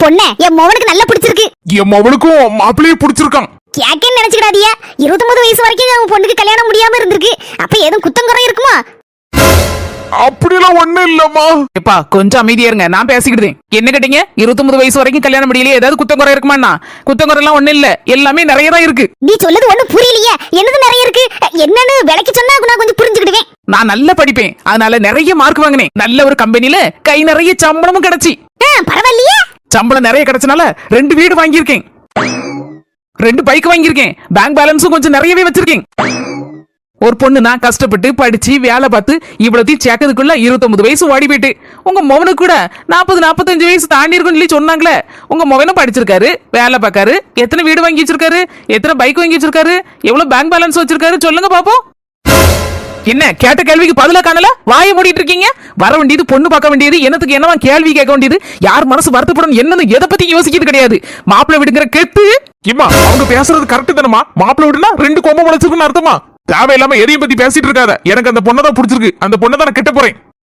பொண்ணே என் மவனுக்கு நல்லா பிடிச்சிருக்கு. என் மவனுக்கும் மாப்பிள்ளையே பிடிச்சிருக்கான். கேக்கேன்னு நினைச்சுக்கிடாதீங்க. 29 வயசு வரைக்கும் உன் பொண்ணுக்கு கல்யாணம் முடியாம இருந்திருக்கு. அப்ப எதுவும் குத்தம் குறை இருக்குமா? அப்படிலாம் ஒண்ணும் இல்லம்மா. எப்பா கொஞ்சம் அமைதியா இருங்க, நான் பேசிக்கிட்டேன். என்ன கேட்டீங்க? 29 வயசு வரைக்கும் கல்யாணம் முடியலையே, ஏதாவது குத்தம் குறை இருக்குமா? குத்தம் குறை எல்லாம் ஒண்ணும் இல்ல, எல்லாமே நிறைய தான் இருக்கு. நீ சொல்லுது ஒண்ணும் புரியலையே. என்னது நிறைய இருக்கு? என்னன்னு விலைக்கு சொன்னா நான் கொஞ்சம் புரிஞ்சுக்கிடுவேன். நான் நல்லா படிப்பேன், அதனால நிறைய மார்க் வாங்கினேன். நல்ல ஒரு கம்பெனில கை நிறைய சம்பளமும் கிடைச்சி. பரவாயில்லையே. சம்பளம் நிறைய கிடைச்சனால 2 வீடு வாங்கியிருக்கேன், 2 பைக் வாங்கியிருக்கேன், பேங்க் பேலன்ஸும் கொஞ்சம் நிறையவே வச்சிருக்கேன். ஒரு பொண்ணு நான் கஷ்டப்பட்டு படிச்சு வேலை பார்த்து இவ்வளத்தையும் சேர்க்கறதுக்குள்ள 29 வயசு ஓடி போயிட்டு. உங்க மகனுக்கு கூட 40-45 வயசு தாண்டி இருக்குன்னு சொல்லி சொன்னாங்களே. உங்க மகனும் படிச்சிருக்காரு, வேலை பார்க்காரு, எத்தனை வீடு வாங்கி வச்சிருக்காரு, எத்தனை பைக் வாங்கி வச்சிருக்காரு, எவ்வளவு பேங்க் பேலன்ஸ் வச்சிருக்காரு சொல்லுங்க பாப்போம். என்ன கேட்ட கேள்விக்கு பதிலா காணல? வாய மூடிட்டு இருக்கீங்க. வர வேண்டியது பொண்ணு பார்க்க வேண்டியது, என்னத்துக்கு என்னவா கேள்வி கேட்க வேண்டியது, யார் மனசு வருத்தப்படும் என்னன்னு எதை பத்தி யோசிக்கிறது கிடையாது. மாப்பிள்ளை விடுங்கிற கெத்து. இம்மா அவங்க பேசுறது கரெக்ட் தானமா? மாப்பிள்ளை விடுனா 2 கொம்பை முளைச்சிருக்குன்னு அர்த்தமா? தேவையில்லாம எதையும் பத்தி பேசிட்டு இருக்காத. எனக்கு அந்த பொண்ணை தான் பிடிச்சிருக்கு, அந்த பொண்ணை தான் நான் கெட்ட போறேன்.